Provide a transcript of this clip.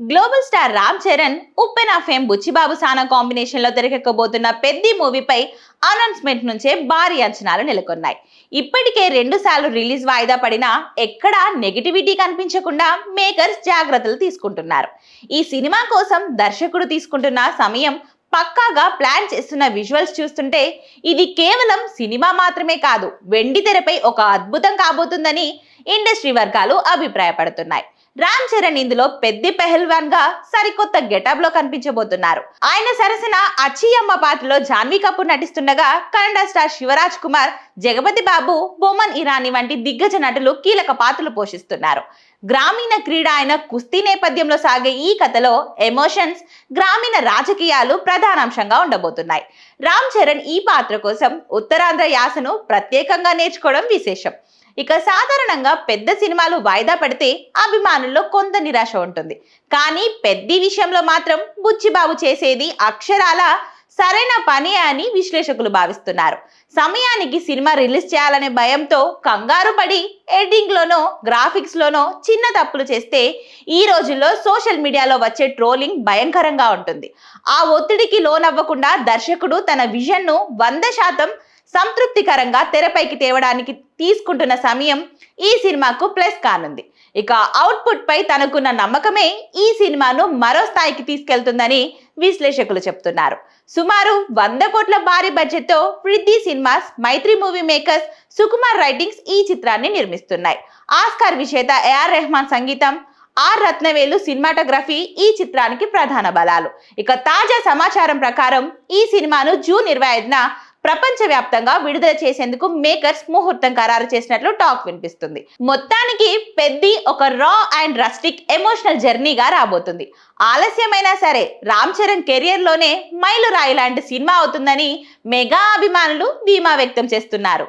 Global star Ram Charan ఉప్పెన fame Buchibabu సానా combination లో తెరకెక్కబోతున్న Peddi మూవీపై announcement నుంచే భారీ అంచనాలు నెలకొన్నాయి. ఇప్పటికే 2 సార్లు రిలీజ్ వాయిదా పడినా ఎక్కడా నెగిటివిటీ కనిపించకుండా మేకర్స్ జాగ్రత్తలు తీసుకుంటున్నారు. ఈ సినిమా కోసం దర్శకుడు తీసుకుంటున్న సమయం, పక్కాగా ప్లాన్ చేస్తున్న విజువల్స్ చూస్తుంటే ఇది కేవలం సినిమా మాత్రమే కాదు, వెండి తెరపై ఒక అద్భుతం కాబోతుందని ఇండస్ట్రీ వర్గాలు అభిప్రాయపడుతున్నాయి. రామ్ చరణ్ ఇందులో పెద్ది పెహల్వాన్ గా సరికొత్త గెటప్ లో కనిపించబోతున్నారు. ఆయన సరసన అచ్చియమ్మ పాటలో జాన్వీ కపూర్ నటిస్తుండగా కన్నడ స్టార్ శివరాజ్ కుమార్, జగపతి బాబు, బొమన్ ఇరానీ వంటి దిగ్గజ నటులు కీలక పాత్రలు పోషిస్తున్నారు. గ్రామీణ క్రీడ అయిన కుస్తీ నేపథ్యంలో సాగే ఈ కథలో ఎమోషన్స్, గ్రామీణ రాజకీయాలు ప్రధానాంశంగా ఉండబోతున్నాయి. రామ్ చరణ్ ఈ పాత్ర కోసం ఉత్తరాంధ్ర యాసను ప్రత్యేకంగా నేర్చుకోవడం విశేషం. ఇక సాధారణంగా పెద్ద సినిమాలు వాయిదా పడితే అభిమానుల్లో కొంత నిరాశ ఉంటుంది. కానీ పెద్ద విషయంలో మాత్రం బుచ్చిబాబు చేసేది అక్షరాల సరైన పని అని విశ్లేషకులు భావిస్తున్నారు. సమయానికి సినిమా రిలీజ్ చేయాలనే భయంతో కంగారు పడి ఎడిటింగ్ లోనో గ్రాఫిక్స్ లోనో చిన్న తప్పులు చేస్తే ఈ రోజుల్లో సోషల్ మీడియాలో వచ్చే ట్రోలింగ్ భయంకరంగా ఉంటుంది. ఆ ఒత్తిడికి లోనవ్వకుండా దర్శకుడు తన విజన్ ను 100% సంతృప్తికరంగా తెరపైకి తేవడానికి తీసుకుంటున్న సమయం ఈ సినిమాకు ప్లస్ కానుంది. ఇక అవుట్పుట్ పై తనకున్న నమ్మకమే ఈ సినిమాను మరో స్థాయికి తీసుకెళ్తుందని విశ్లేషకులు చెప్తున్నారు. సుమారు 100 కోట్ల భారీ బడ్జెట్ తో ప్రిథ్వీ సినిమాస్, మైత్రి మూవీ మేకర్స్, సుకుమార్ రైటింగ్స్ ఈ చిత్రాన్ని నిర్మిస్తున్నాయి. ఆస్కార్ విజేత ఏఆర్ రెహమాన్ సంగీతం, ఆర్ రత్నవేలు సినిమాటోగ్రఫీ ఈ చిత్రానికి ప్రధాన బలాలు. ఇక తాజా సమాచారం ప్రకారం ఈ సినిమాను జూన్ 25న ప్రపంచవ్యాప్తంగా విడుదల చేసేందుకు మేకర్స్ ముహూర్తం ఖరారు చేసినట్లు టాక్ వినిపిస్తుంది. మొత్తానికి పెద్ది ఒక రా అండ్ రస్టిక్ ఎమోషనల్ జర్నీగా రాబోతుంది. ఆలస్యమైనా సరే రామ్ చరణ్ కెరియర్ లోనే మైలురాయి లాంటి సినిమా అవుతుందని మెగా అభిమానులు ధీమా వ్యక్తం చేస్తున్నారు.